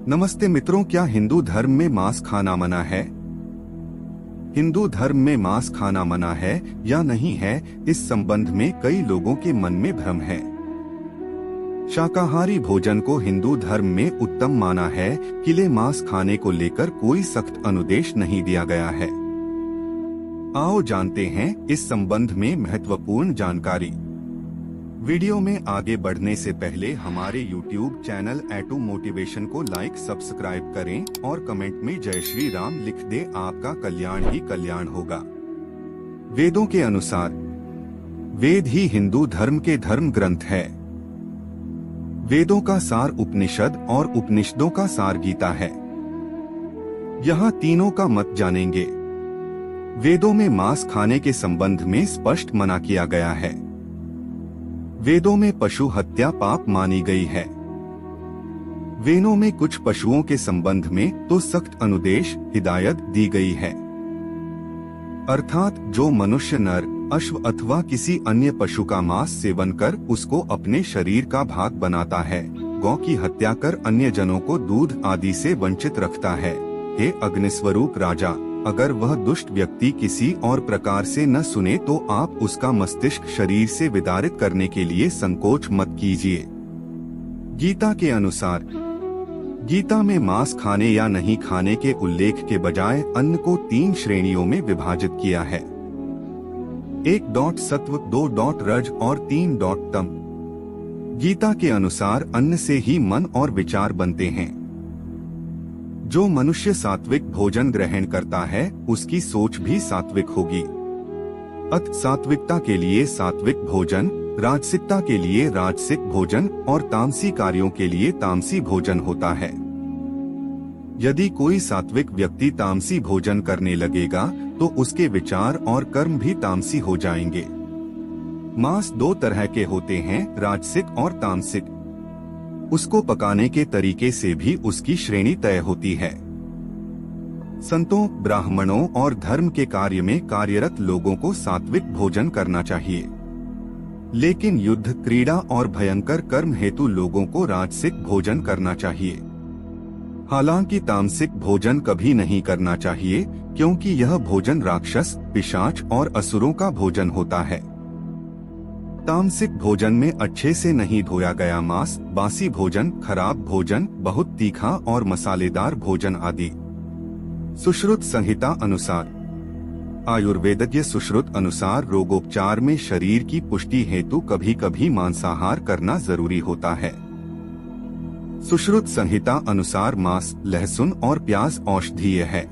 नमस्ते मित्रों, क्या हिंदू धर्म में मांस खाना मना है? हिंदू धर्म में मांस खाना मना है या नहीं है, इस संबंध में कई लोगों के मन में भ्रम है। शाकाहारी भोजन को हिंदू धर्म में उत्तम माना है, किले मांस खाने को लेकर कोई सख्त अनुदेश नहीं दिया गया है। आओ जानते हैं इस संबंध में महत्वपूर्ण जानकारी। वीडियो में आगे बढ़ने से पहले हमारे YouTube चैनल एटू मोटिवेशन को लाइक सब्सक्राइब करें और कमेंट में जय श्री राम लिख दे, आपका कल्याण ही कल्याण होगा। वेदों के अनुसार वेद ही हिंदू धर्म के धर्म ग्रंथ है। वेदों का सार उपनिषद और उपनिषदों का सार गीता है। यहाँ तीनों का मत जानेंगे। वेदों में मांस खाने के संबंध में स्पष्ट मना किया गया है। वेदों में पशु हत्या पाप मानी गई है। वेदों में कुछ पशुओं के संबंध में तो सख्त अनुदेश हिदायत दी गई है, अर्थात जो मनुष्य नर, अश्व अथवा किसी अन्य पशु का मांस सेवन कर उसको अपने शरीर का भाग बनाता है, गौ की हत्या कर अन्य जनों को दूध आदि से वंचित रखता है। हे अग्निस्वरूप राजा, अगर वह दुष्ट व्यक्ति किसी और प्रकार से न सुने तो आप उसका मस्तिष्क शरीर से विदारित करने के लिए संकोच मत कीजिए। गीता के अनुसार गीता में मांस खाने या नहीं खाने के उल्लेख के बजाय अन्न को 3 श्रेणियों में विभाजित किया है। 1. सत्व, 2. रज और 3. तम। गीता के अनुसार अन्न से ही मन और विचार बनते हैं। जो मनुष्य सात्विक भोजन ग्रहण करता है उसकी सोच भी सात्विक होगी। अत सात्विकता के लिए सात्विक भोजन, राजसिकता के लिए राजसिक भोजन और तामसी कार्यों के लिए तामसी भोजन होता है। यदि कोई सात्विक व्यक्ति तामसी भोजन करने लगेगा तो उसके विचार और कर्म भी तामसी हो जाएंगे। मांस 2 तरह के होते हैं, राजसिक और तामसिक। उसको पकाने के तरीके से भी उसकी श्रेणी तय होती है। संतों, ब्राह्मणों और धर्म के कार्य में कार्यरत लोगों को सात्विक भोजन करना चाहिए, लेकिन युद्ध, क्रीड़ा और भयंकर कर्म हेतु लोगों को राजसिक भोजन करना चाहिए। हालांकि तामसिक भोजन कभी नहीं करना चाहिए, क्योंकि यह भोजन राक्षस, पिशाच और असुरों का भोजन होता है। तामसिक भोजन में अच्छे से नहीं धोया गया मांस, बासी भोजन, खराब भोजन, बहुत तीखा और मसालेदार भोजन आदि। सुश्रुत संहिता अनुसार आयुर्वेदज्ञ सुश्रुत अनुसार रोगोपचार में शरीर की पुष्टि हेतु कभी कभी मांसाहार करना जरूरी होता है। सुश्रुत संहिता अनुसार मांस, लहसुन और प्याज औषधीय है।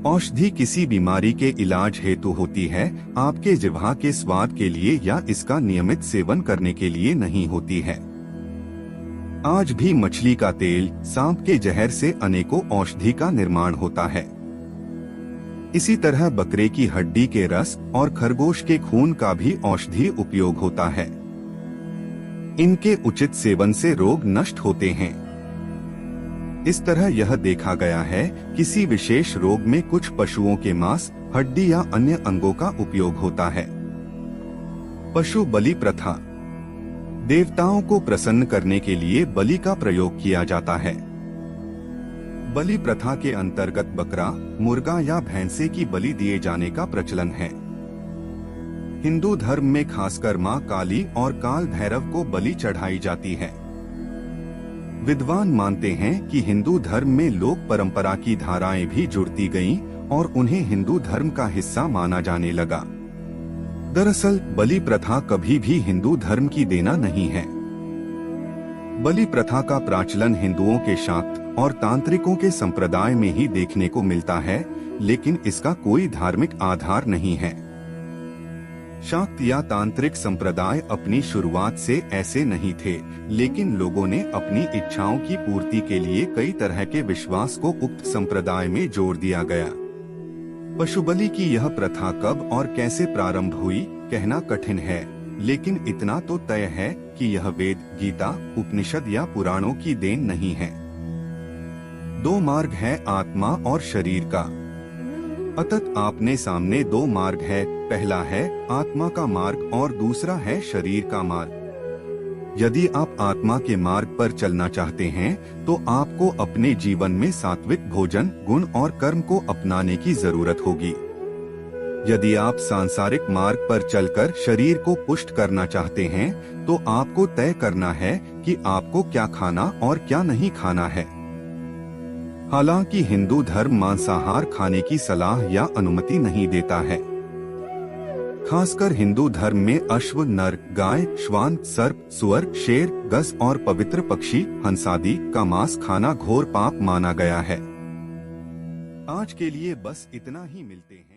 औषधि किसी बीमारी के इलाज हेतु होती है, आपके जिह्वा के स्वाद के लिए या इसका नियमित सेवन करने के लिए नहीं होती है। आज भी मछली का तेल, सांप के जहर से अनेकों औषधि का निर्माण होता है। इसी तरह बकरे की हड्डी के रस और खरगोश के खून का भी औषधि उपयोग होता है। इनके उचित सेवन से रोग नष्ट होते हैं। इस तरह यह देखा गया है, किसी विशेष रोग में कुछ पशुओं के मांस, हड्डी या अन्य अंगों का उपयोग होता है। पशु बलि प्रथा। देवताओं को प्रसन्न करने के लिए बलि का प्रयोग किया जाता है। बलि प्रथा के अंतर्गत बकरा, मुर्गा या भैंसे की बलि दिए जाने का प्रचलन है। हिंदू धर्म में खासकर मां काली और काल भैरव को बलि चढ़ाई जाती है। विद्वान मानते हैं कि हिंदू धर्म में लोक परंपरा की धाराएं भी जुड़ती गईं और उन्हें हिंदू धर्म का हिस्सा माना जाने लगा। दरअसल बलि प्रथा कभी भी हिंदू धर्म की देना नहीं है। बलि प्रथा का प्रचलन हिंदुओं के शाक्त और तांत्रिकों के संप्रदाय में ही देखने को मिलता है, लेकिन इसका कोई धार्मिक आधार नहीं है। शाक्त या तांत्रिक संप्रदाय अपनी शुरुआत से ऐसे नहीं थे, लेकिन लोगों ने अपनी इच्छाओं की पूर्ति के लिए कई तरह के विश्वास को उक्त संप्रदाय में जोड़ दिया गया। पशु बलि की यह प्रथा कब और कैसे प्रारंभ हुई कहना कठिन है, लेकिन इतना तो तय है कि यह वेद, गीता, उपनिषद या पुराणों की देन नहीं है। 2 मार्ग है, आत्मा और शरीर का। अतः आपने सामने 2 मार्ग है, पहला है आत्मा का मार्ग और दूसरा है शरीर का मार्ग। यदि आप आत्मा के मार्ग पर चलना चाहते हैं तो आपको अपने जीवन में सात्विक भोजन, गुण और कर्म को अपनाने की जरूरत होगी। यदि आप सांसारिक मार्ग पर चलकर शरीर को पुष्ट करना चाहते हैं तो आपको तय करना है कि आपको क्या खाना और क्या नहीं खाना है। हालांकि हिंदू धर्म मांसाहार खाने की सलाह या अनुमति नहीं देता है। खासकर हिंदू धर्म में अश्व, नर, गाय, श्वान, सर्प, सुअर, शेर, गज और पवित्र पक्षी हंसादि का मांस खाना घोर पाप माना गया है। आज के लिए बस इतना ही, मिलते हैं।